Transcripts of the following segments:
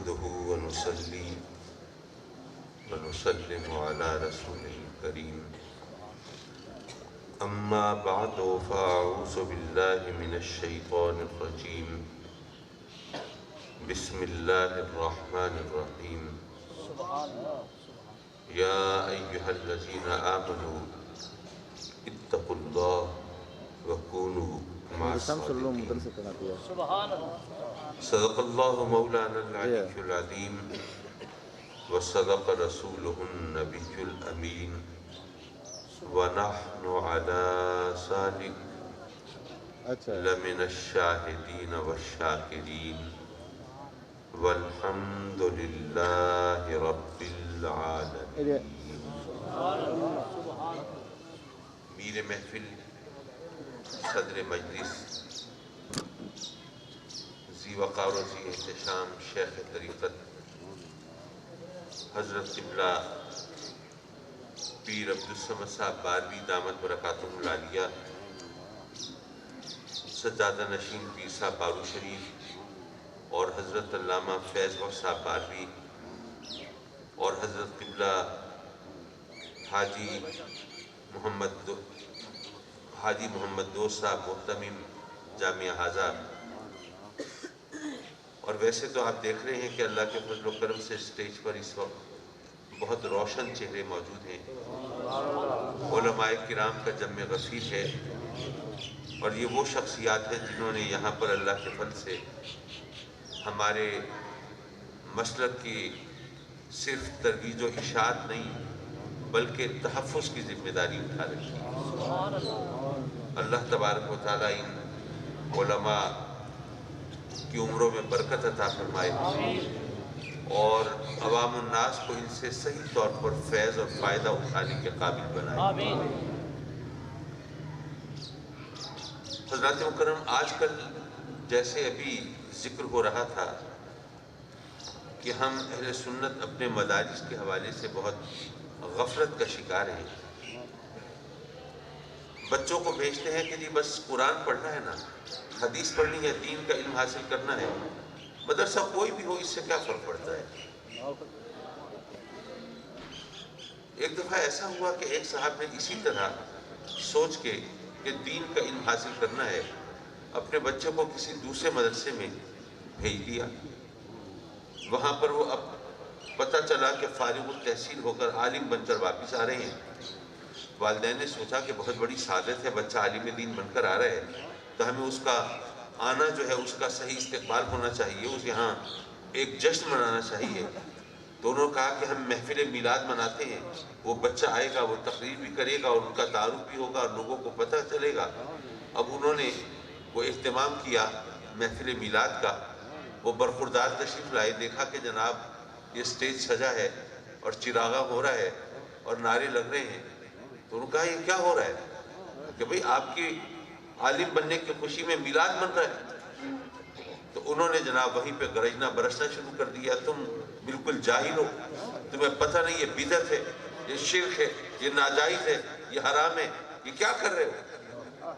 نحمده ونصلي ونسلم على رسوله الكريم أما بعد فأعوذ بالله من الشيطان الرجيم بسم الله الرحمن الرحيم يا أيها الذين آمنوا اتقوا الله وكونوا مع الصادقين صدق الله مولانا العلي العظيم وصدق رسوله النبي الأمين ونحن على ذلك لمن الشاهدين والشاكرين والحمد لله رب العالمين. میر محفل صدر مجلس ذی وقار و ذی احتشام شیخ طریقت حضرت قبلہ پیر عبدالصمد صاحب باروی دامت برکاتہ العالیہ، سجادہ نشین پیر صاحب بارو شریف اور حضرت علامہ فیض بخش صاحب باروی اور حضرت قبلہ حاجی محمد دوست صاحب محتمم جامعہ حاضر. اور ویسے تو آپ دیکھ رہے ہیں کہ اللہ کے فضل و کرم سے اسٹیج پر اس وقت بہت روشن چہرے موجود ہیں. علماء کرام کا جمع غفیر ہے اور یہ وہ شخصیات ہیں جنہوں نے یہاں پر اللہ کے فضل سے ہمارے مسلک کی صرف ترویج و اشاعت نہیں بلکہ تحفظ کی ذمہ داری اٹھا رکھی ہے. اللہ تبارک و تعالیٰ ان علماء کی عمروں میں برکت عطا فرمائے اور عوام الناس کو ان سے صحیح طور پر فیض اور فائدہ اٹھانے کے قابل بنائے. حضرات مکرم، آج کل جیسے ابھی ذکر ہو رہا تھا کہ ہم اہل سنت اپنے مدارس کے حوالے سے بہت غفلت کا شکار ہیں. بچوں کو بھیجتے ہیں کہ جی بس قرآن پڑھنا ہے نا، حدیث پڑھنی ہے، دین کا علم حاصل کرنا ہے. مدرسہ کوئی بھی ہو، اس سے کیا فرق پڑتا ہے؟ ایک دفعہ ایسا ہوا کہ ایک صاحب نے اسی طرح سوچ کے کہ دین کا علم حاصل کرنا ہے اپنے بچے کو کسی دوسرے مدرسے میں بھیج دیا. وہاں پر وہ اب پتہ چلا کہ فارغ التحصیل ہو کر عالم بن کر واپس آ رہے ہیں. والدین نے سوچا کہ بہت بڑی سعادت ہے، بچہ عالم دین بن کر آ رہا ہے تو ہمیں اس کا آنا جو ہے اس کا صحیح استقبال ہونا چاہیے، اس یہاں ایک جشن منانا چاہیے. تو انہوں نے کہا کہ ہم محفل میلاد مناتے ہیں، وہ بچہ آئے گا، وہ تقریر بھی کرے گا اور ان کا تعارف بھی ہوگا اور لوگوں کو پتہ چلے گا. اب انہوں نے وہ اہتمام کیا محفل میلاد کا. وہ برخوردار تشریف لائے، دیکھا کہ جناب یہ سٹیج سجا ہے اور چراغاں ہو رہا ہے اور نعرے لگ رہے ہیں. تو انہوں نے کہا یہ کیا ہو رہا ہے؟ کہ بھئی آپ کی عالم بننے کی خوشی میں میلاد بن رہا ہے. تو انہوں نے جناب وہیں پہ گرجنا برسنا شروع کر دیا، تم بالکل جاہل ہو، تمہیں پتہ نہیں یہ بدعت ہے، یہ شرک ہے، یہ ناجائز ہے، یہ حرام ہے، یہ کیا کر رہے ہو؟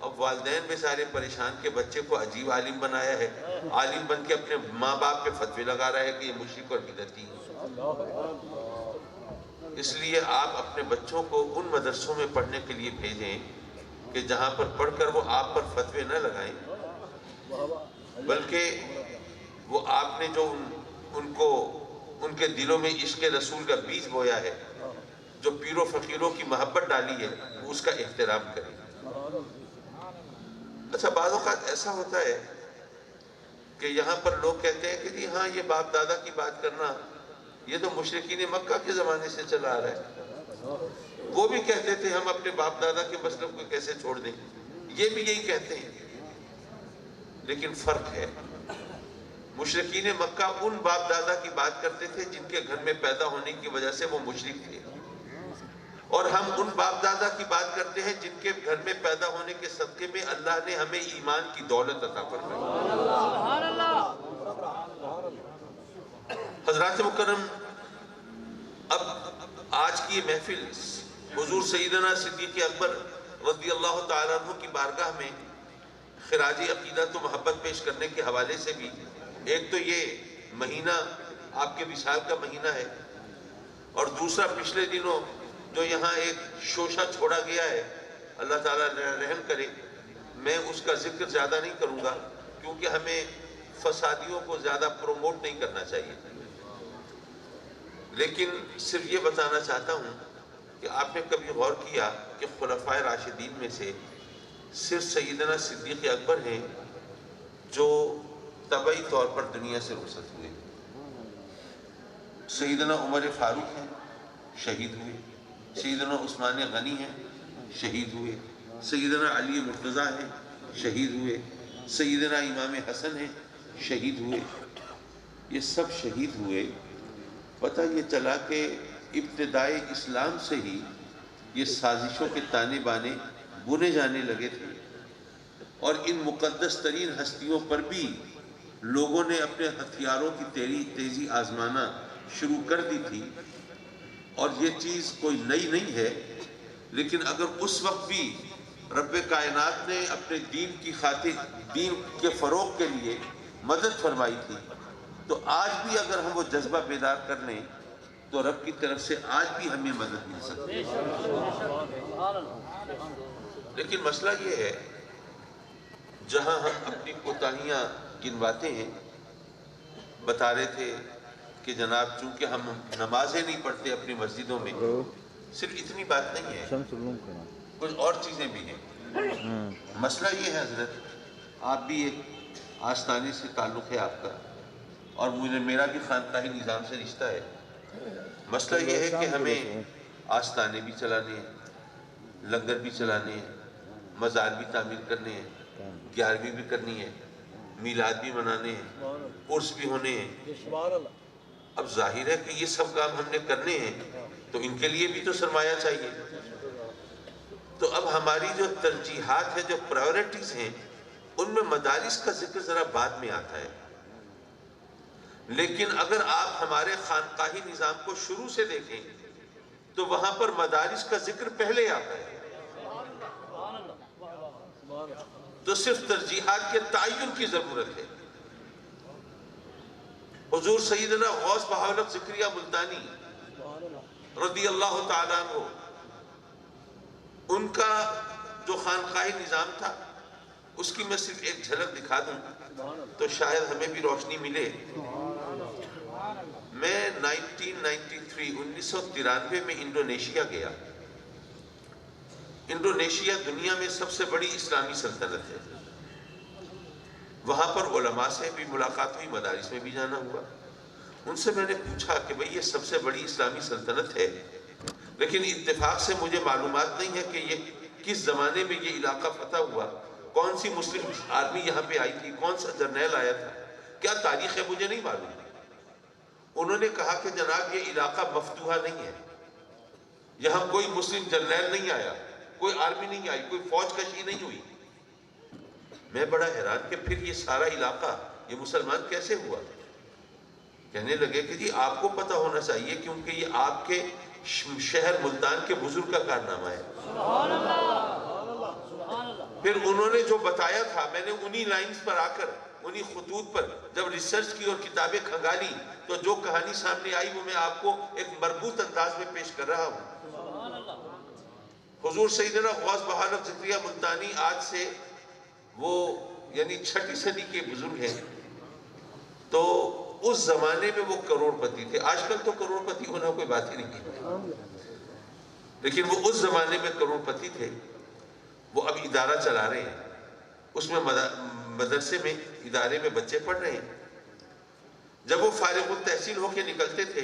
اب والدین بیچارے پریشان کے بچے کو عجیب عالم بنایا ہے، عالم بن کے اپنے ماں باپ پہ فتوی لگا رہا ہے کہ یہ مشرک اور بدعتی ہے. اس لیے آپ اپنے بچوں کو ان مدرسوں میں پڑھنے کے لیے بھیجیں کہ جہاں پر پڑھ کر وہ آپ پر فتوے نہ لگائیں، بلکہ وہ آپ نے جو ان کے دلوں میں عشق رسول کا بیج بویا ہے، جو پیر و فقیروں کی محبت ڈالی ہے، اس کا احترام کریں. اچھا، بعض اوقات ایسا ہوتا ہے کہ یہاں پر لوگ کہتے ہیں کہ جی ہاں یہ باپ دادا کی بات کرنا یہ تو مشرکین مکہ کے زمانے سے چلا آ رہا ہے، وہ بھی کہتے تھے ہم اپنے باپ دادا کے مسلک کو کیسے چھوڑ دیں، یہ بھی یہی کہتے ہیں. لیکن فرق ہے، مشرکین مکہ ان باپ دادا کی بات کرتے تھے جن کے گھر میں پیدا ہونے کی وجہ سے وہ مشرک تھے، اور ہم ان باپ دادا کی بات کرتے ہیں جن کے گھر میں پیدا ہونے کے صدقے میں اللہ نے ہمیں ایمان کی دولت عطا فرمائی. حضرات مکرم، اب آج کی یہ محفل حضور سیدنا صدیق اکبر رضی اللہ تعالیٰ عنہ کی بارگاہ میں خراج عقیدت و محبت پیش کرنے کے حوالے سے بھی، ایک تو یہ مہینہ آپ کے وصال کا مہینہ ہے، اور دوسرا پچھلے دنوں جو یہاں ایک شوشہ چھوڑا گیا ہے، اللہ تعالیٰ رحم کرے، میں اس کا ذکر زیادہ نہیں کروں گا کیونکہ ہمیں فسادیوں کو زیادہ پروموٹ نہیں کرنا چاہیے، لیکن صرف یہ بتانا چاہتا ہوں کہ آپ نے کبھی غور کیا کہ خلفائے راشدین میں سے صرف سیدنا صدیق اکبر ہیں جو طبعی طور پر دنیا سے رخصت ہوئے؟ سیدنا عمر فاروق ہیں، شہید ہوئے، سیدنا عثمان غنی ہیں، شہید ہوئے، سیدنا علی مرتضیٰ ہیں، شہید ہوئے، سیدنا امام حسن ہیں، شہید ہوئے، یہ سب شہید ہوئے۔ پتہ یہ چلا کہ ابتدائے اسلام سے ہی یہ سازشوں کے تانے بانے بنے جانے لگے تھے، اور ان مقدس ترین ہستیوں پر بھی لوگوں نے اپنے ہتھیاروں کی تیزی آزمانا شروع کر دی تھی، اور یہ چیز کوئی نئی نہیں ہے، لیکن اگر اس وقت بھی رب کائنات نے اپنے دین کی خاطر، دین کے فروغ کے لیے مدد فرمائی تھی، تو آج بھی اگر ہم وہ جذبہ بیدار کر لیں تو رب کی طرف سے آج بھی ہمیں مدد مل سکتی ہے۔ لیکن مسئلہ یہ ہے، جہاں ہم اپنی کوتاہیاں گنواتے ہیں، بتا رہے تھے کہ جناب چونکہ ہم نمازیں نہیں پڑھتے اپنی مسجدوں میں، صرف اتنی بات نہیں ہے، کچھ اور چیزیں بھی ہیں۔ مسئلہ یہ ہے حضرت، آپ بھی ایک آستانے سے تعلق ہے آپ کا، اور میرا بھی خانقاہی نظام سے رشتہ ہے۔ مسئلہ یہ ہے کہ ہمیں آستانے بھی چلانے ہیں، لنگر بھی چلانے ہیں، مزار بھی تعمیر کرنے ہیں، گیارہویں بھی کرنی ہے، میلاد بھی منانے ہیں، عرس بھی ہونے ہیں۔ اب ظاہر ہے کہ یہ سب کام ہم نے کرنے ہیں تو ان کے لیے بھی تو سرمایہ چاہیے۔ تو اب ہماری جو ترجیحات ہیں، جو پرائیورٹیز ہیں، ان میں مدارس کا ذکر ذرا بعد میں آتا ہے، لیکن اگر آپ ہمارے خانقاہی نظام کو شروع سے دیکھیں تو وہاں پر مدارس کا ذکر پہلے آتا ہے، تو صرف ترجیحات کے تعین کی ضرورت ہے۔ حضور سیدنا غوث بہاولق ذکریہ ملتانی رضی اللہ تعالیٰ عنہ، ان کا جو خانقاہی نظام تھا اس کی میں صرف ایک جھلک دکھا دوں تو شاید ہمیں بھی روشنی ملے۔ میں 1993 میں انڈونیشیا گیا۔ انڈونیشیا دنیا میں سب سے بڑی اسلامی سلطنت ہے، وہاں پر علماء سے بھی ملاقات ہوئی، مدارس میں بھی جانا ہوا۔ ان سے میں نے پوچھا کہ بھئی یہ سب سے بڑی اسلامی سلطنت ہے، لیکن اتفاق سے مجھے معلومات نہیں ہے کہ یہ کس زمانے میں یہ علاقہ فتح ہوا، کون سی مسلم آرمی یہاں پہ آئی تھی، کون سا جرنیل آیا تھا، کیا تاریخ ہے، مجھے نہیں معلوم۔ انہوں نے کہا کہ جناب یہ علاقہ مفتوحہ نہیں ہے، یہاں کوئی مسلم جرنیل نہیں آیا، کوئی آرمی نہیں آئی، کوئی فوج کشی نہیں ہوئی۔ میں بڑا حیران کہ پھر یہ سارا علاقہ یہ مسلمان کیسے ہوا؟ کہنے لگے کہ جی آپ کو پتہ ہونا چاہیے کیونکہ یہ آپ کے شہر ملتان کے بزرگ کا کارنامہ ہے۔ پھر انہوں نے جو بتایا تھا، میں نے انہی لائنز پر آ کر، انہی خطوط پر جب ریسرچ کی اور کتابیں کھنگالی تو جو کہانی سامنے آئی وہ میں آپ کو ایک مربوط انداز میں پیش کر رہا ہوں۔ حضور سیدنا غوث بہاولق ذکریہ ملتانی آج سے وہ یعنی 6 صدی کے بزرگ ہیں، تو اس زمانے میں وہ کروڑ پتی تھے۔ آج کل تو کروڑ پتی ہونا کوئی بات ہی نہیں ہے، لیکن وہ اس زمانے میں کروڑ پتی تھے۔ وہ اب ادارہ چلا رہے ہیں، اس میں مدرسے میں، ادارے میں بچے پڑھ رہے ہیں۔ جب وہ فارغ التحصیل ہو کے نکلتے تھے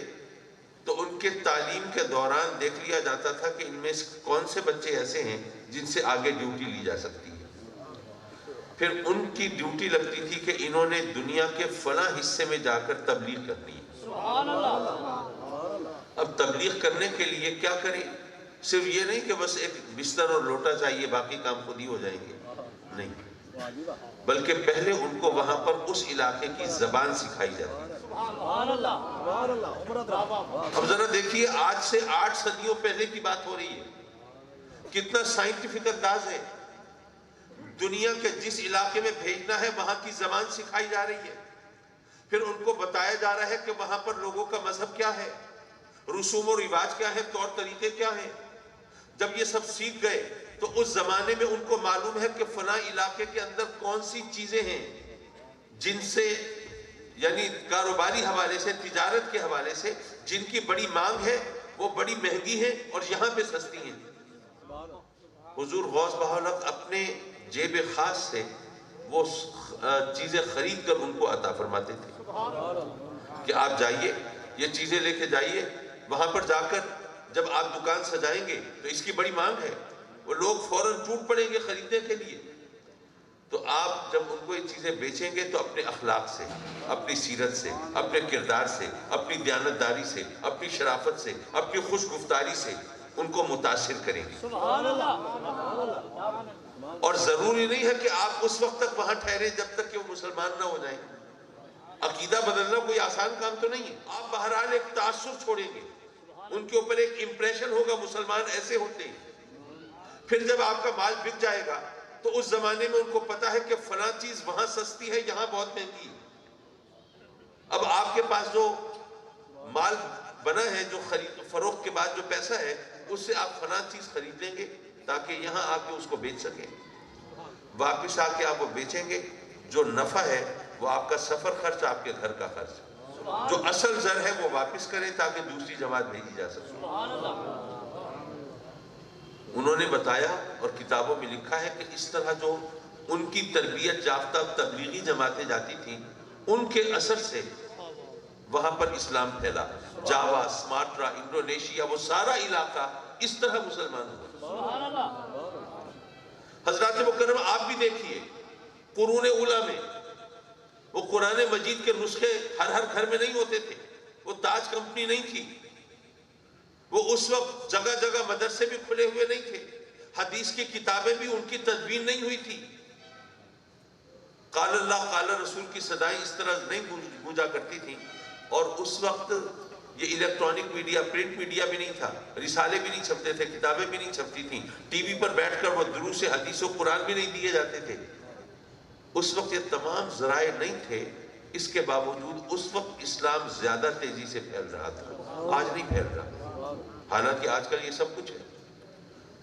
تو ان کے تعلیم کے دوران دیکھ لیا جاتا تھا کہ ان میں کون سے بچے ایسے ہیں جن سے آگے ڈیوٹی لی جا سکتی ہے۔ پھر ان کی ڈیوٹی لگتی تھی کہ انہوں نے دنیا کے فلاں حصے میں جا کر تبلیغ کرنی ہے۔ اب تبلیغ کرنے کے لیے کیا کریں؟ صرف یہ نہیں کہ بس ایک بستر اور لوٹا چاہیے، باقی کام خود ہی ہو جائیں گے، نہیں، بلکہ پہلے ان کو وہاں پر اس علاقے کی زبان سکھائی جاتی ہے۔ اب ذرا دیکھیے، آج سے 8 صدیوں پہلے کی بات ہو رہی ہے، کتنا سائنٹیفک انداز ہے، دنیا کے جس علاقے میں بھیجنا ہے وہاں کی زبان سکھائی جا رہی ہے۔ پھر ان کو بتایا جا رہا ہے کہ وہاں پر لوگوں کا مذہب کیا ہے، رسوم و رواج کیا ہے، طور طریقے کیا ہیں۔ جب یہ سب سیکھ گئے تو اس زمانے میں ان کو معلوم ہے کہ فلاں علاقے کے اندر کون سی چیزیں ہیں جن سے، یعنی کاروباری حوالے سے، تجارت کے حوالے سے جن کی بڑی مانگ ہے، وہ بڑی مہنگی ہیں اور یہاں پہ سستی ہیں۔ حضور غوث بہاءالحق اپنے جیب خاص سے وہ چیزیں خرید کر ان کو عطا فرماتے تھے کہ آپ جائیے، یہ چیزیں لے کے جائیے، وہاں پر جا کر جب آپ دکان سجائیں گے تو اس کی بڑی مانگ ہے، وہ لوگ فوراً ٹوٹ پڑیں گے خریدنے کے لیے، تو آپ جب ان کو یہ چیزیں بیچیں گے تو اپنے اخلاق سے، اپنی سیرت سے، اپنے کردار سے، اپنی دیانتداری سے، اپنی شرافت سے، اپنی خوش گفتاری سے ان کو متاثر کریں گے۔ اور ضروری نہیں ہے کہ آپ اس وقت تک وہاں ٹھہریں جب تک کہ وہ مسلمان نہ ہو جائیں۔ عقیدہ بدلنا کوئی آسان کام تو نہیں ہے، آپ بہرحال ایک تاثر چھوڑیں گے، ان کے اوپر ایک امپریشن ہوگا، مسلمان ایسے ہوتے ہیں۔ پھر جب آپ کا مال بک جائے گا تو اس زمانے میں ان کو پتا ہے کہ فلاں چیز وہاں سستی ہے، یہاں بہت مہنگی ہے۔ اب آپ کے پاس جو مال بنا ہے، جو فروخت کے بعد جو پیسہ ہے، اس سے آپ فلاں چیز خرید لیں گے تاکہ یہاں آ کے اس کو بیچ سکیں۔ واپس آ کے آپ وہ بیچیں گے، جو نفع ہے وہ آپ کا سفر خرچ، آپ کے گھر کا خرچ، جو اصل زر ہے وہ واپس کریں تاکہ دوسری جماعت بھیجی جا سکے۔ انہوں نے بتایا اور کتابوں میں لکھا ہے کہ اس طرح جو ان کی تربیت یافتہ تبلیغی جماعتیں جاتی تھیں، ان کے اثر سے وہاں پر اسلام پھیلا۔ جاوا، سماٹرا، انڈونیشیا، وہ سارا علاقہ اس طرح مسلمان ہوا۔ حضرات مکرم آپ بھی دیکھیے، قرون اولیٰ میں وہ قرآن مجید کے نسخے ہر گھر میں نہیں ہوتے تھے، وہ تاج کمپنی نہیں تھی، وہ اس وقت جگہ جگہ مدرسے بھی کھلے ہوئے نہیں تھے، حدیث کی کتابیں بھی ان کی تدوین نہیں ہوئی تھی، قال اللہ قال رسول کی صدائیں اس طرح نہیں گونجا کرتی تھیں، اور اس وقت یہ الیکٹرانک میڈیا، پرنٹ میڈیا بھی نہیں تھا، رسالے بھی نہیں چھپتے تھے، کتابیں بھی نہیں چھپتی تھیں، ٹی وی پر بیٹھ کر وہ دروس حدیث و قرآن بھی نہیں دیے جاتے تھے۔ اس وقت یہ تمام ذرائع نہیں تھے، اس کے باوجود اس وقت اسلام زیادہ تیزی سے پھیل رہا تھا، آج نہیں پھیل رہا، حالانکہ آج کل یہ سب کچھ ہے۔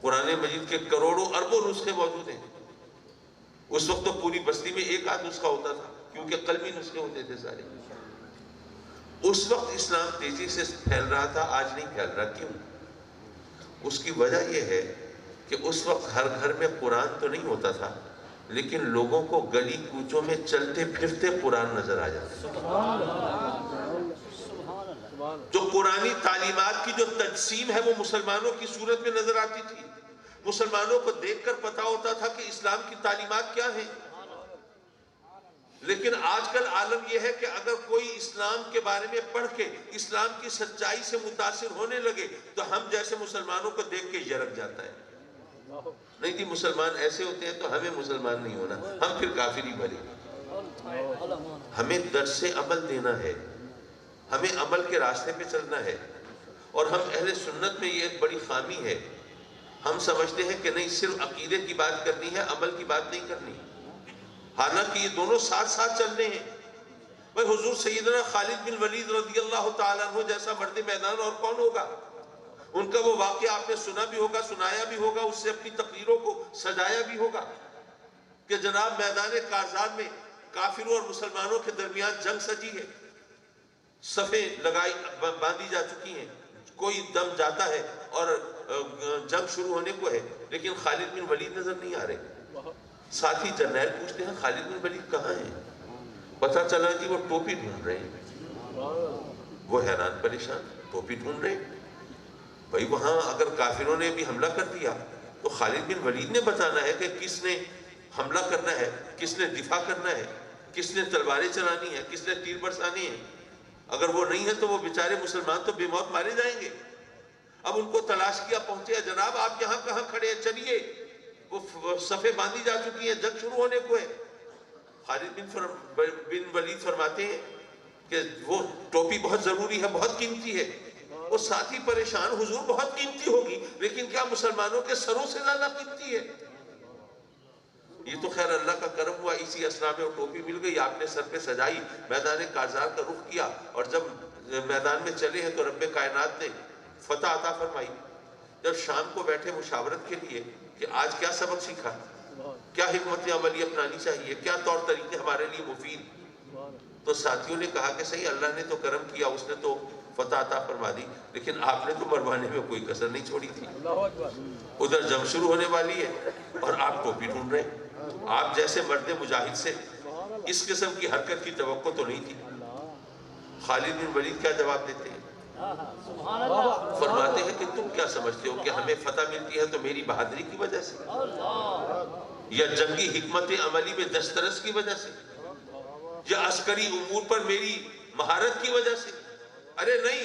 قرآن مجید کے کروڑوں اربوں نسخے موجود ہیں، اس وقت تو پوری بستی میں ایک آدھ نسخہ ہوتا تھا، کیونکہ قلمی نسخے ہوتے تھے سارے۔ اس وقت اسلام تیزی سے پھیل رہا تھا، آج نہیں پھیل رہا، کیوں؟ اس کی وجہ یہ ہے کہ اس وقت ہر گھر میں قرآن تو نہیں ہوتا تھا، لیکن لوگوں کو گلی کوچوں میں چلتے پھرتے قرآن نظر آ جاتا۔ جو قرآنی تعلیمات کی جو تجسیم ہے وہ مسلمانوں کی صورت میں نظر آتی تھی، مسلمانوں کو دیکھ کر پتا ہوتا تھا کہ اسلام کی تعلیمات کیا ہیں۔ لیکن آج کل عالم یہ ہے کہ اگر کوئی اسلام کے بارے میں پڑھ کے اسلام کی سچائی سے متاثر ہونے لگے تو ہم جیسے مسلمانوں کو دیکھ کے یرک جاتا ہے، نہیں تھی مسلمان ایسے ہوتے ہیں تو ہمیں مسلمان نہیں ہونا، ہم پھر کافر ہی بنے۔ ہمیں درس عمل دینا ہے، ہمیں عمل کے راستے پہ چلنا ہے، اور ہم اہل سنت میں یہ ایک بڑی خامی ہے، ہم سمجھتے ہیں کہ نہیں صرف عقیدے کی بات کرنی ہے، عمل کی بات نہیں کرنی، حالانکہ یہ دونوں ساتھ ساتھ چلنے ہیں۔ بھئی حضور سیدنا خالد بن ولید رضی اللہ تعالیٰ عنہ جیسا مرد میدان اور کون ہوگا؟ ان کا وہ واقعہ آپ نے سنا بھی ہوگا، سنایا بھی ہوگا، اس سے اپنی تقریروں کو سجایا بھی ہوگا کہ جناب میدان کارزار میں کافروں اور مسلمانوں کے درمیان جنگ سجی ہے، صفیں لگائی باندھی جا چکی ہیں، کوئی دم جاتا ہے اور جنگ شروع ہونے کو ہے، لیکن خالد بن ولید نظر نہیں آ رہے۔ ساتھی جرنیل پوچھتے ہیں خالد بن ولید کہاں ہیں؟ پتہ چلا کہ وہ ٹوپی ڈھونڈ رہے ہیں۔ وہ حیران پریشان، ٹوپی ڈھونڈ رہے ہیں؟ بھئی وہاں اگر کافروں نے بھی حملہ کر دیا تو خالد بن ولید نے بتانا ہے کہ کس نے حملہ کرنا ہے، کس نے دفاع کرنا ہے، کس نے تلواریں چلانی ہے، کس نے تیر برسانی ہے۔ اگر وہ نہیں ہے تو وہ بیچارے مسلمان تو بے موت مارے جائیں گے۔ اب ان کو تلاش کیا، پہنچے، جناب آپ یہاں کہاں کھڑے ہیں، چلیے، وہ صفیں باندھی جا چکی ہیں، جنگ شروع ہونے کو ہے۔ خالد بن ولید فرماتے ہیں کہ وہ ٹوپی بہت ضروری ہے، بہت قیمتی ہے۔ وہ ساتھی پریشان، حضور بہت قیمتی ہوگی لیکن کیا مسلمانوں کے سروں سے زیادہ قیمتی ہے؟ یہ تو خیر اللہ کا کرم ہوا، اسی اسنا میں وہ ٹوپی مل گئی، آپ نے سر پہ سجائی، میدان کارزار کا رخ کیا، اور جب میدان میں چلے ہیں تو رب کائنات نے فتح عطا فرمائی۔ جب شام کو بیٹھے مشاورت کے لیے کہ آج کیا سبق سیکھا، کیا حکمت عملی اپنانی چاہیے، کیا طور طریقے ہمارے لیے مفید، تو ساتھیوں نے کہا کہ صحیح، اللہ نے تو کرم کیا، اس نے تو فتح عطا فرما دی، لیکن آپ نے تو مروانے میں کوئی کسر نہیں چھوڑی تھی۔ ادھر جنگ شروع ہونے والی ہے اور آپ ٹوپی ڈھونڈ رہے ہیں۔ آپ جیسے مرد مجاہد سے اس قسم کی حرکت کی توقع تو نہیں تھی۔ خالد بن ولید کیا جواب دیتے ہیں؟ فرماتے ہیں کہ تم کیا سمجھتے ہو کہ ہمیں فتح ملتی ہے تو میری بہادری کی وجہ سے، یا جنگی حکمت عملی میں دسترس کی وجہ سے، یا عسکری امور پر میری مہارت کی وجہ سے؟ ارے نہیں،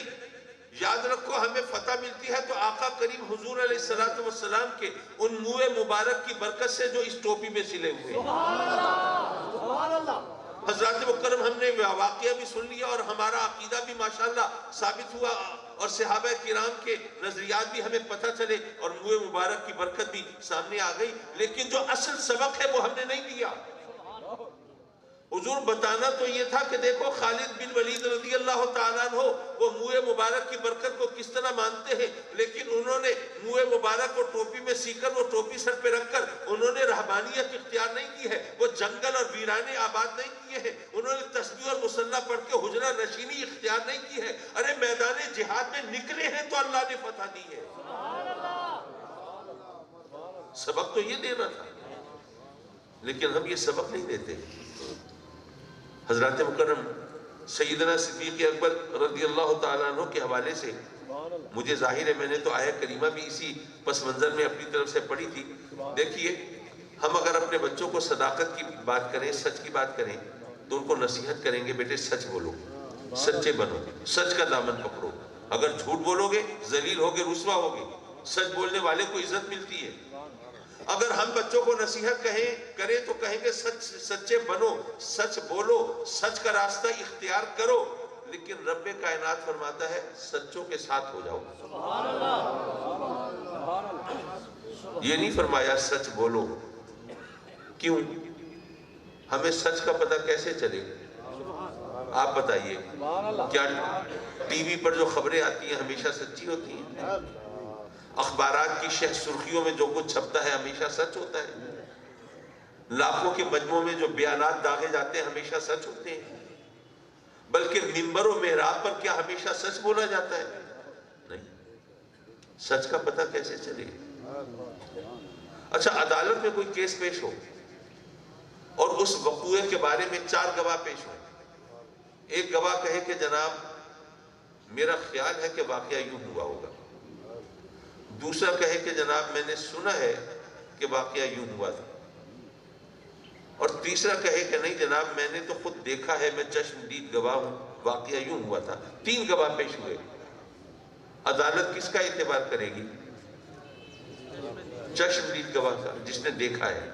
یاد رکھو ہمیں فتح ملتی ہے تو آقا کریم حضور علیہ السلام کے ان منہ مبارک کی برکت سے جو اس ٹوپی میں سلے ہوئے ہیں۔ حضرات مکرم ہم نے واقعہ بھی سن لیا اور ہمارا عقیدہ بھی ماشاءاللہ ثابت ہوا، اور صحابہ کرام کے نظریات بھی ہمیں پتہ چلے، اور منہ مبارک کی برکت بھی سامنے آ گئی، لیکن جو اصل سبق ہے وہ ہم نے نہیں لیا۔ حضور بتانا تو یہ تھا کہ دیکھو خالد بن ولید رضی اللہ تعالیٰ عنہ وہ منہ مبارک کی برکت کو کس طرح مانتے ہیں، لیکن انہوں نے منہ مبارک کو ٹوپی میں سی کر، وہ ٹوپی سر پہ رکھ کر انہوں نے رہبانیت اختیار نہیں کی ہے، وہ جنگل اور ویرانے آباد نہیں کیے ہیں، انہوں نے تسبیح اور مصلی پڑھ کے حجرہ نشینی اختیار نہیں کی ہے۔ ارے میدان جہاد میں نکلے ہیں تو اللہ نے فتح دی ہے۔ سبق تو یہ دینا تھا، لیکن ہم یہ سبق نہیں دیتے۔ حضرات مکرم سیدنا صدیق اکبر رضی اللہ تعالیٰ عنہ کے حوالے سے مجھے ظاہر ہے میں نے تو آیہ کریمہ بھی اسی پس منظر میں اپنی طرف سے پڑھی تھی۔ دیکھیے ہم اگر اپنے بچوں کو صداقت کی بات کریں، سچ کی بات کریں، تو ان کو نصیحت کریں گے بیٹے سچ بولو، سچے بنو، سچ کا دامن پکڑو۔ اگر جھوٹ بولو گے ذلیل ہوگے، رسوا ہوگے۔ سچ بولنے والے کو عزت ملتی ہے۔ اگر ہم بچوں کو نصیحت کریں تو کہیں گے سچے بنو، سچ بولو، سچ کا راستہ اختیار کرو، لیکن رب کائنات فرماتا ہے سچوں کے ساتھ ہو جاؤ۔ یہ نہیں فرمایا سچ بولو۔ کیوں؟ ہمیں سچ کا پتہ کیسے چلے؟ آپ بتائیے، کیا ٹی وی پر جو خبریں آتی ہیں ہمیشہ سچی ہوتی ہیں؟ اخبارات کی شہ سرخیوں میں جو کچھ چھپتا ہے ہمیشہ سچ ہوتا ہے؟ لاکھوں کے مجموعوں میں جو بیانات داغے جاتے ہیں ہمیشہ سچ ہوتے ہیں؟ بلکہ منبر و محراب پر کیا ہمیشہ سچ بولا جاتا ہے؟ نہیں۔ سچ کا پتہ کیسے چلے؟ اچھا، عدالت میں کوئی کیس پیش ہو اور اس وقوعے کے بارے میں 4 گواہ پیش ہو۔ ایک گواہ کہے کہ جناب میرا خیال ہے کہ واقعہ یوں ہوا ہوگا، دوسرا کہے کہ جناب میں نے سنا ہے کہ واقعہ یوں ہوا تھا، اور تیسرا کہے کہ نہیں جناب میں نے تو خود دیکھا ہے، میں چشم دید گواہ ہوں، واقعہ یوں ہوا تھا۔ 3 گواہ پیش ہوئے، عدالت کس کا اعتبار کرے گی؟ چشم دید گواہ کا، جس نے دیکھا ہے۔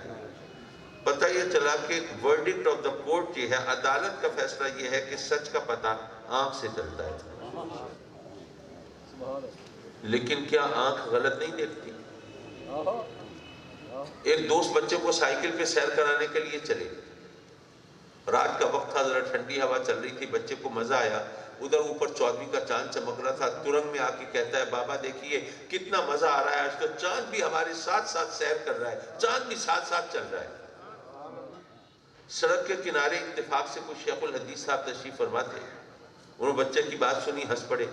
پتہ یہ چلا کہ ورڈکٹ آف دا کورٹ یہ ہے، عدالت کا فیصلہ یہ ہے کہ سچ کا پتہ آنکھ سے چلتا ہے۔ لیکن کیا آنکھ غلط نہیں دیکھتی؟ ایک دوست بچے کو سائیکل پہ سیر کرانے کے لیے چلے، رات کا وقت تھا، ذرا ٹھنڈی ہوا چل رہی تھی، بچے کو مزہ آیا، ادھر اوپر 14ویں کا چاند چمک رہا تھا، ترنگ میں آ کے کہتا ہے بابا دیکھیے کتنا مزہ آ رہا ہے، آج تو چاند بھی ہمارے ساتھ ساتھ سیر کر رہا ہے، چاند بھی ساتھ ساتھ چل رہا ہے۔ سڑک کے کنارے اتفاق سے کچھ شیخ الحدیث صاحب تشریف فرما تھے، انہوں نے بچے کی بات سنی، ہنس پڑے،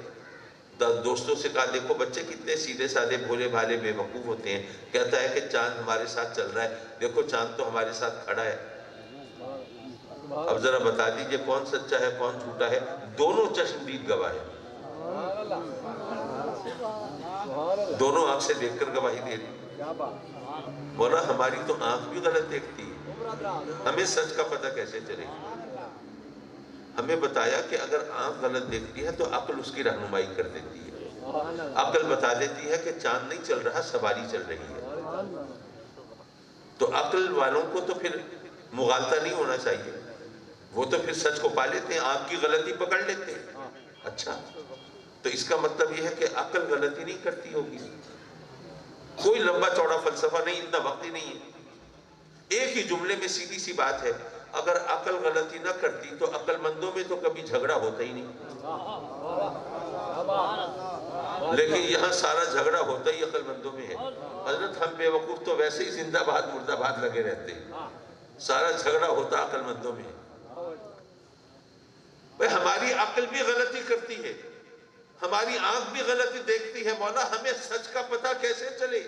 دوستوں سے کہا دیکھو بچے کتنے سیدھے سادے بھولے بھالے بے وقوف ہوتے ہیں، کہتا ہے کہ چاند ہمارے ساتھ چل رہا ہے، دیکھو چاند تو ہمارے ساتھ کھڑا ہے، اب ذرا بتا دیجئے کون سچا ہے کون جھوٹا ہے؟ دونوں چشم دید گواہ ہیں، دونوں آنکھ سے دیکھ کر گواہی دے رہی۔ مولا ہماری تو آنکھ بھی غلط دیکھتی ہے، ہمیں سچ کا پتہ کیسے چلے؟ ہمیں بتایا کہ اگر آنکھ غلط دیکھتی ہے تو عقل اس کی رہنمائی کر دیتی ہے، عقل بتا دیتی ہے کہ چاند نہیں چل رہا سواری چل رہی ہے۔ تو عقل والوں کو تو پھر مغالطہ نہیں ہونا چاہیے، وہ تو پھر سچ کو پا لیتے ہیں، آپ کی غلطی پکڑ لیتے ہیں۔ اچھا تو اس کا مطلب یہ ہے کہ عقل غلطی نہیں کرتی ہوگی؟ کوئی لمبا چوڑا فلسفہ نہیں، اتنا وقت ہی نہیں ہے۔ ایک ہی جملے میں سیدھی سی بات ہے، اگر عقل غلطی نہ کرتی تو عقل مندوں میں تو کبھی جھگڑا ہوتا ہی نہیں، لیکن یہاں سارا جھگڑا ہوتا ہی عقل مندوں میں ہے۔ حضرت ہم بے وقوف تو ویسے ہی زندہ باد مردہ باد لگے رہتے ہیں، سارا جھگڑا ہوتا عقل مندوں میں ہے۔ بھئی ہماری عقل بھی غلطی کرتی ہے، ہماری آنکھ بھی غلطی دیکھتی ہے، مولا ہمیں سچ کا پتہ کیسے چلے؟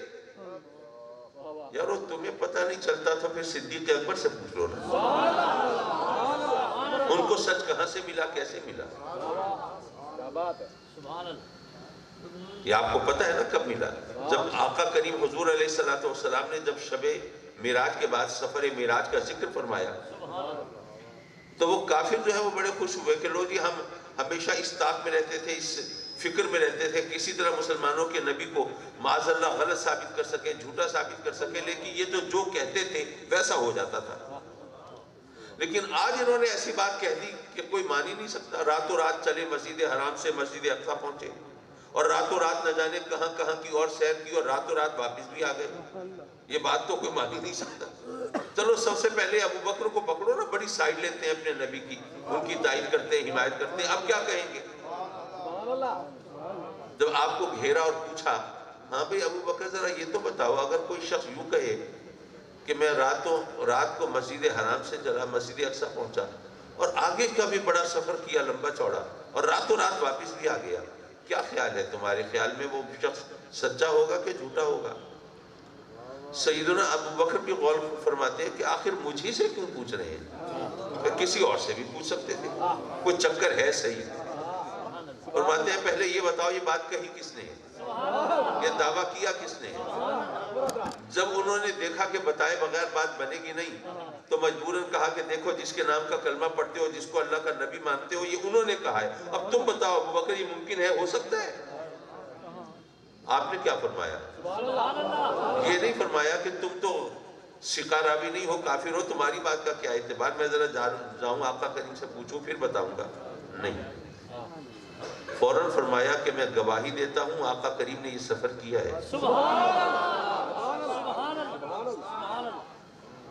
یارو تمہیں پتہ نہیں چلتا تو پھر صدیق اکبر سے پوچھ لو نا، ان کو سچ کہاں سے ملا، کیسے ملا؟ یہ آپ کو پتہ ہے نا کب ملا؟ جب آقا کریم حضور علیہ السلام نے جب شب معراج کے بعد سفر معراج کا ذکر فرمایا تو وہ کافر جو ہے وہ بڑے خوش ہوئے کہ لو جی ہم ہمیشہ اس طاق میں رہتے تھے، اس فکر میں رہتے تھے کسی طرح مسلمانوں کے نبی کو معاذ اللہ غلط ثابت کر سکے، جھوٹا ثابت کر سکے، لیکن یہ تو جو کہتے تھے ویسا ہو جاتا تھا۔ لیکن آج انہوں نے ایسی بات کہہ دی کہ کوئی مان ہی نہیں سکتا، راتوں رات چلے مسجد حرام سے مسجد اقصی پہنچے اور راتوں رات نہ جانے کہاں کہاں کی اور سیر کی اور راتوں رات واپس بھی آ گئے، یہ بات تو کوئی مان ہی نہیں سکتا۔ چلو سب سے پہلے ابو بکر کو پکڑو نا، بڑی سائیڈ لیتے ہیں اپنے نبی کی، ان کی تائید کرتے ہیں، حمایت کرتے ہیں، اب کیا کہیں گے؟ جب آپ کو گھیرا اور پوچھا ہاں بھئی ابو بکر ذرا یہ تو بتاؤ، اگر کوئی شخص یوں کہے کہ میں رات کو مسجد حرام سے چلا مسجد اقصی پہنچا اور آگے کا بھی بڑا سفر کیا لمبا چوڑا اور راتوں رات واپس بھی آ گیا، کیا خیال ہے تمہارے خیال میں وہ شخص سچا ہوگا کہ جھوٹا ہوگا؟ سیدنا ابو بکر بھی غور فرماتے ہیں کہ آخر مجھے سے کیوں پوچھ رہے ہیں، کہ کسی اور سے بھی پوچھ سکتے تھے، کوئی چکر ہے صحیح؟ فرماتے ہیں پہلے یہ بتاؤ یہ بات کہی کس نے ہے، یہ دعویٰ کیا کس نے ہے؟ جب انہوں نے دیکھا کہ بتائے بغیر بات بنے گی نہیں تو مجبوراً کہا کہ دیکھو جس کے نام کا کلمہ پڑھتے ہو، جس کو اللہ کا نبی مانتے ہو، یہ انہوں نے کہا ہے، اب تم بتاؤ ابو بکر یہ ممکن ہے، ہو سکتا ہے؟ آپ نے کیا فرمایا؟ یہ نہیں فرمایا کہ تم تو سکارا بھی نہیں ہو، کافر ہو، تمہاری بات کا کیا اعتبار، میں ذرا جاؤں آقا کریم سے پوچھوں پھر بتاؤں گا، نہیں، فوراً فرمایا کہ میں گواہی دیتا ہوں آقا کریم نے یہ سفر کیا ہے۔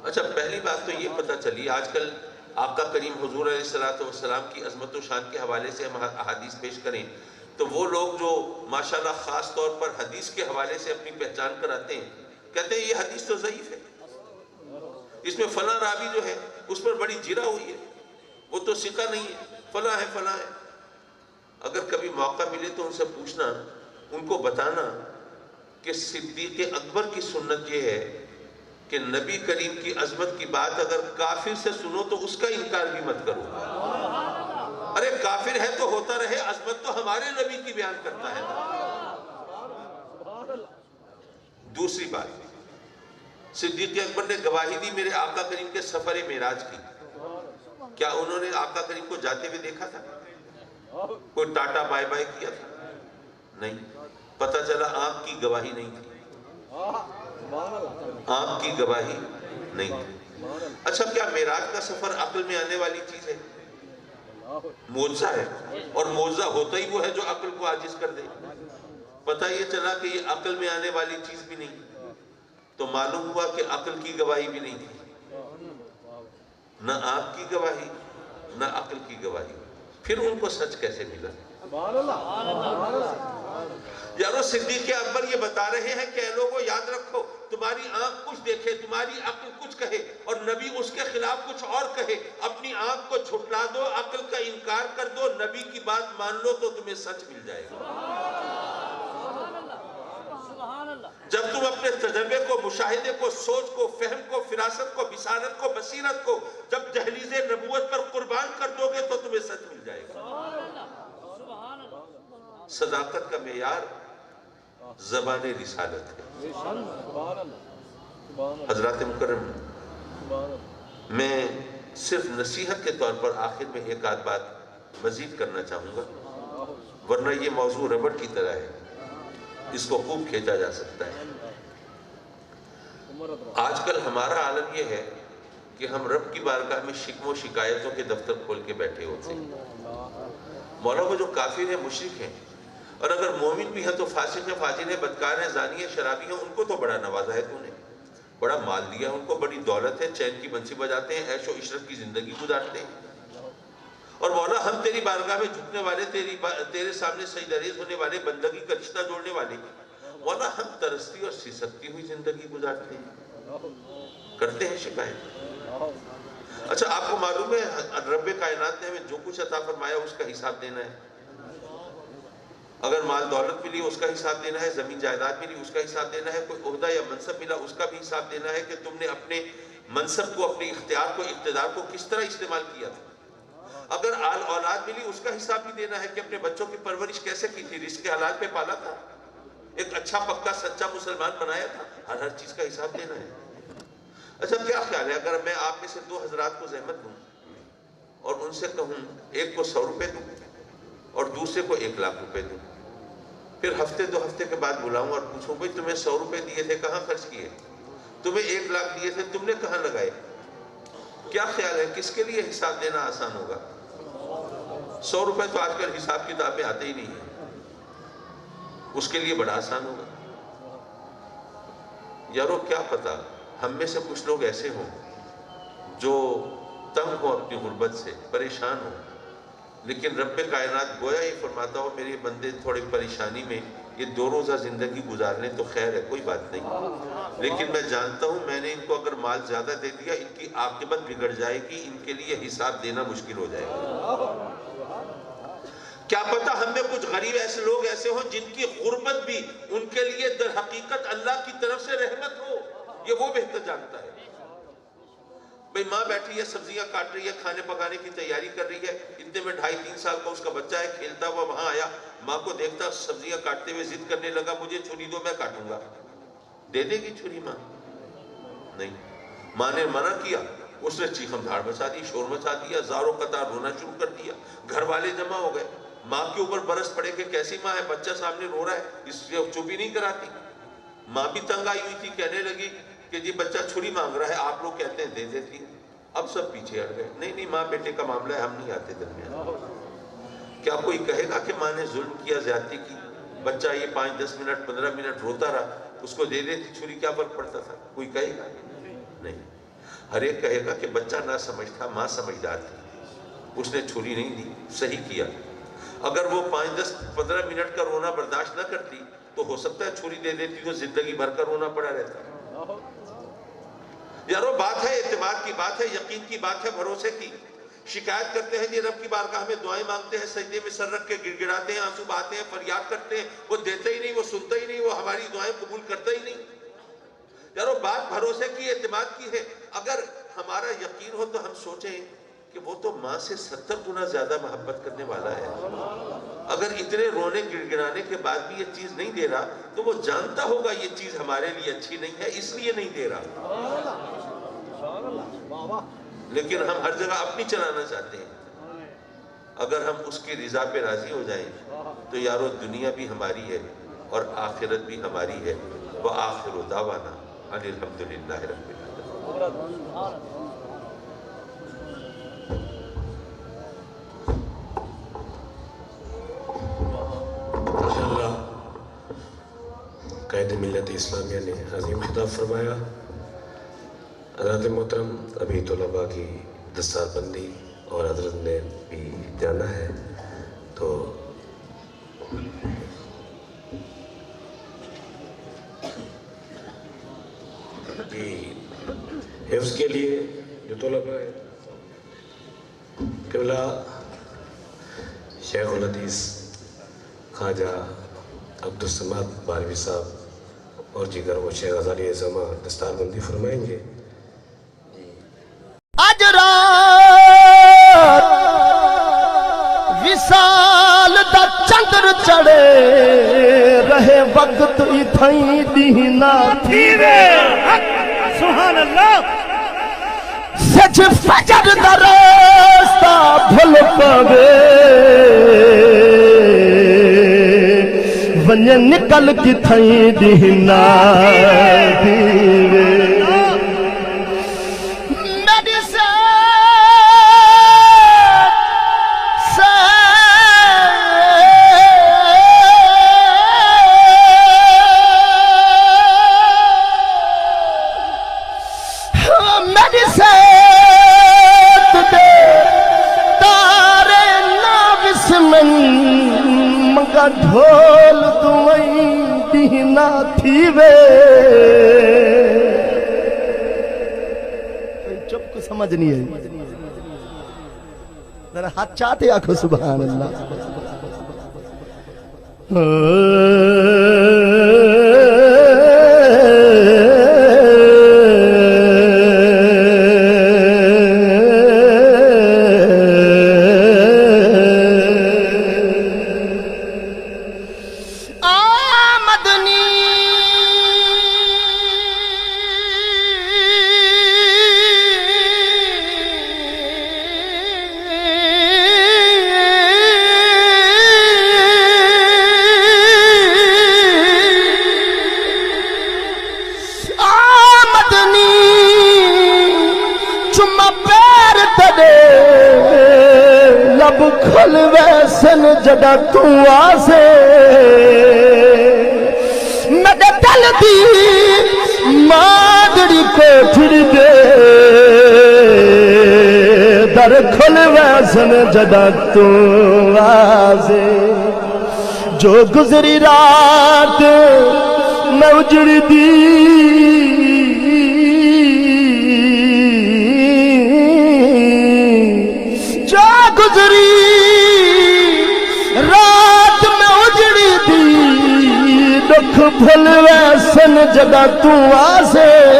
اچھا پہلی بات تو یہ پتہ چلی، آج کل آقا کریم حضور علیہ السلام کی عظمت و شان کے حوالے سے ہم احادیث پیش کریں تو وہ لوگ جو ماشاءاللہ خاص طور پر حدیث کے حوالے سے اپنی پہچان کراتے ہیں، کہتے ہیں یہ حدیث تو ضعیف ہے، اس میں فلاں راوی جو ہے اس پر بڑی جرح ہوئی ہے، وہ تو ثقہ نہیں ہے، فلاں ہے فلاں ہے۔ اگر کبھی موقع ملے تو ان سے پوچھنا، ان کو بتانا کہ صدیق اکبر کی سنت یہ ہے کہ نبی کریم کی عظمت کی بات اگر کافر سے سنو تو اس کا انکار بھی مت کرو، ارے کافر ہے تو ہوتا رہے، عظمت تو ہمارے نبی کی بیان کرتا ہے نا۔ دوسری بات، صدیق اکبر نے گواہی دی میرے آقا کریم کے سفر معراج کی، کیا انہوں نے آقا کریم کو جاتے ہوئے دیکھا تھا؟ کوئی ٹاٹا بائے بائے کیا تھا؟ نہیں، پتہ چلا آنکھ کی گواہی نہیں تھی، آنکھ کی گواہی نہیں تھی۔ اچھا کیا معراج کا سفر عقل میں آنے والی چیز ہے؟ معجزہ ہے، اور معجزہ ہوتا ہی وہ ہے جو عقل کو عاجز کر دے۔ پتہ یہ چلا کہ یہ عقل میں آنے والی چیز بھی نہیں، تو معلوم ہوا کہ عقل کی گواہی بھی نہیں تھی، نہ آنکھ کی گواہی نہ عقل کی گواہی، پھر ان کو سچ کیسے ملا؟ یارو صدیق اکبر یہ بتا رہے ہیں کہ اے لوگوں یاد رکھو، تمہاری آنکھ کچھ دیکھے، تمہاری عقل کچھ کہے اور نبی اس کے خلاف کچھ اور کہے، اپنی آنکھ کو جھٹلا دو، عقل کا انکار کر دو، نبی کی بات مان لو تو تمہیں سچ مل جائے گا۔ جب تم اپنے تجربے کو، مشاہدے کو، سوچ کو، فہم کو، فراست کو، بصارت کو، بصیرت کو جب دہلیز نبوت پر قربان کر دو گے تو تمہیں سچ مل جائے گا۔ صداقت کا معیار زبان رسالت ہے۔ حضرات مکرم، میں صرف نصیحت کے طور پر آخر میں ایک آدھ بات مزید کرنا چاہوں گا، ورنہ یہ موضوع ربڑ کی طرح ہے، اس کو خوب کھینچا جا سکتا ہے۔ آج کل ہمارا عالم یہ ہے کہ ہم رب کی بارگاہ میں شکم و شکایتوں کے دفتر کھول کے بیٹھے ہوتے ہیں۔ مولا وہ جو کافر ہیں، مشرک ہیں، اور اگر مومن بھی ہیں تو فاسق ہیں، فاجر ہیں، بدکار ہیں، زانی ہیں، شرابی ہیں، ان کو تو بڑا نوازا ہے تو نے، بڑا مال دیا ہے ان کو، بڑی دولت ہے، چین کی بنسی بجاتے ہیں، عیش و عشرت کی زندگی گزارتے ہیں، اور مولا ہم تیری بارگاہ میں جھکنے والے، تیرے سامنے سجدہ ریز ہونے والے، بندگی کا رشتہ جوڑنے والے، مولا ہم ترستی اور سسکتی ہوئی زندگی گزارتے ہیں، کرتے ہیں شکایت۔ اچھا آپ کو معلوم ہے رب کائنات نے ہمیں جو کچھ عطا فرمایا اس کا حساب دینا ہے۔ اگر مال دولت ملی اس کا حساب دینا ہے، زمین جائیداد ملی اس کا حساب دینا ہے، کوئی عہدہ یا منصب ملا اس کا بھی حساب دینا ہے کہ تم نے اپنے منصب کو، اپنے اختیار کو، اقتدار کو کس طرح استعمال کیا تھا۔ اگر آل اولاد ملی اس کا حساب بھی دینا ہے کہ اپنے بچوں کی پرورش کیسے کی تھی، رزق حلال پہ پالا تھا، ایک اچھا پکا سچا مسلمان بنایا تھا، ہر چیز کا حساب دینا ہے۔ اچھا کیا خیال ہے اگر میں آپ میں سے 2 حضرات کو زحمت دوں اور ان سے کہوں ایک کو 100 روپے دوں اور دوسرے کو 1 لاکھ روپے دوں، پھر ہفتے 2 ہفتے کے بعد بلاؤں اور پوچھوں بھئی تمہیں 100 روپے دیے تھے کہاں خرچ کیے، تمہیں 1 لاکھ دیے تھے تم نے کہاں لگائے، کیا خیال ہے کس کے لیے حساب دینا آسان ہوگا؟ 100 روپے تو آج کل حساب کتاب میں آتے ہی نہیں ہیں، اس کے لیے بڑا آسان ہوگا۔ یارو کیا پتا ہم میں سے کچھ لوگ ایسے ہوں جو تنگ ہو اپنی غربت سے، پریشان ہو، لیکن رب کائنات گویا یہ فرماتا ہو میرے بندے تھوڑی پریشانی میں یہ 2 روزہ زندگی گزارنے تو خیر ہے، کوئی بات نہیں، لیکن میں جانتا ہوں میں نے ان کو اگر مال زیادہ دے دیا ان کی عاقبت بگڑ جائے گی، ان کے لیے حساب دینا مشکل ہو جائے گا۔ کیا پتا ہم میں کچھ غریب ایسے لوگ ایسے ہوں جن کی غربت بھی ان کے لیے در حقیقت اللہ کی طرف سے رحمت ہو، یہ وہ بہتر جانتا ہے۔ بھئی ماں بیٹھی ہے، سبزیاں کاٹ رہی ہے، کھانے پکانے کی تیاری کر رہی ہے، اتنے میں 2.5-3 سال کا اس کا بچہ ہے، کھیلتا ہوا وہاں آیا، ماں کو دیکھتا سبزیاں کاٹتے ہوئے ضد کرنے لگا مجھے چھری دو میں کاٹوں گا، دے دے گی چھری ماں؟ نہیں، ماں نے منع کیا، اس نے چیخم دھاڑ مچا دی، شور مچا دیا، زاروں قطار رونا شروع کر دیا، گھر والے جمع ہو گئے، ماں کے اوپر برس پڑے کہ کیسی ماں ہے، بچہ سامنے رو رہا ہے، اس سے چپ ہی نہیں کراتی۔ ماں بھی تنگ آئی ہوئی تھی، کہنے لگی کہ جی بچہ چھری مانگ رہا ہے، آپ لوگ کہتے ہیں دے دیتی۔ اب سب پیچھے ہٹ گئے، نہیں نہیں ماں بیٹے کا معاملہ ہے، ہم نہیں آتے درمیان۔ کیا کوئی کہے گا کہ ماں نے ظلم کیا، زیادتی کی؟ بچہ یہ 5-10 منٹ 15 منٹ روتا رہا، اس کو دے دیتی چھری، کیا فرق پڑتا تھا؟ کوئی کہے گا؟ نہیں۔ ہر ایک کہے گا کہ بچہ نہ سمجھ تھا، ماں سمجھدار تھی، اس نے چھری نہیں دی، صحیح کیا۔ اگر وہ 5-10-15 منٹ کا رونا برداشت نہ کرتی تو ہو سکتا ہے چھری دے دیتی تو زندگی بھر کا رونا پڑا رہتا۔ یارو بات ہے اعتماد کی، بات ہے یقین کی، بات ہے بھروسے کی۔ شکایت کرتے ہیں جی رب کی بارگاہ میں دعائیں مانگتے ہیں، سجدے میں سر رکھ کے گڑ گڑاتے ہیں، آنسو بہاتے ہیں، فریاد کرتے ہیں، وہ دیتا ہی نہیں، وہ سنتا ہی نہیں، وہ ہماری دعائیں قبول کرتا ہی نہیں۔ یارو بات بھروسے کی، اعتماد کی ہے۔ اگر ہمارا یقین ہو تو ہم سوچیں کہ وہ تو ماں سے 70 گنا زیادہ محبت کرنے والا ہے۔ اگر اتنے رونے گڑ گڑانے کے بعد بھی یہ چیز نہیں دے رہا تو وہ جانتا ہوگا یہ چیز ہمارے لیے اچھی نہیں ہے، اس لیے نہیں دے رہا۔ لیکن ہم ہر جگہ اپنی چلانا چاہتے ہیں۔ اگر ہم اس کی رضا پہ راضی ہو جائیں تو یارو دنیا بھی ہماری ہے اور آخرت بھی ہماری ہے۔ وآخر دعوانا ان الحمدللہ رب العالمین۔ قائد ملت اسلامیہ نے عظیم خطاب فرمایا۔ حضرت محترم ابھی طلباء کی دستار بندی اور حضرت نے بھی جانا ہے تو حفظ کے لیے جو طلباء ہے قبلہ شیخ الحدیث خواجہ عبدالصمد بارہوی صاحب اور دیگر وہ شیخ غزالی زماں دستار بندی فرمائیں گے۔ آج رات وصال دا چندر چڑے رہے وقت اتھائی دینا تھیرے سبحان اللہ سچ فجر دا راستہ بھل پوے ونجے نکل کی تھائی دینا دیوے کسے تدے تارے ناوس من منگا ڈھول دوئیں دینا تھیوے چپ کو سمجھ نہیں ہے ذرا ہاتھ چاہتے آنکھو سبحان اللہ لب کھل ویسن جدا تو آسے میرے دل دی مادری کو پھر دے در کھل ویسن جدا تو آسے جو گزری رات میں اجڑ دی گزری رات میں اجڑی دی دکھ بھل ویسن جدا تو آسے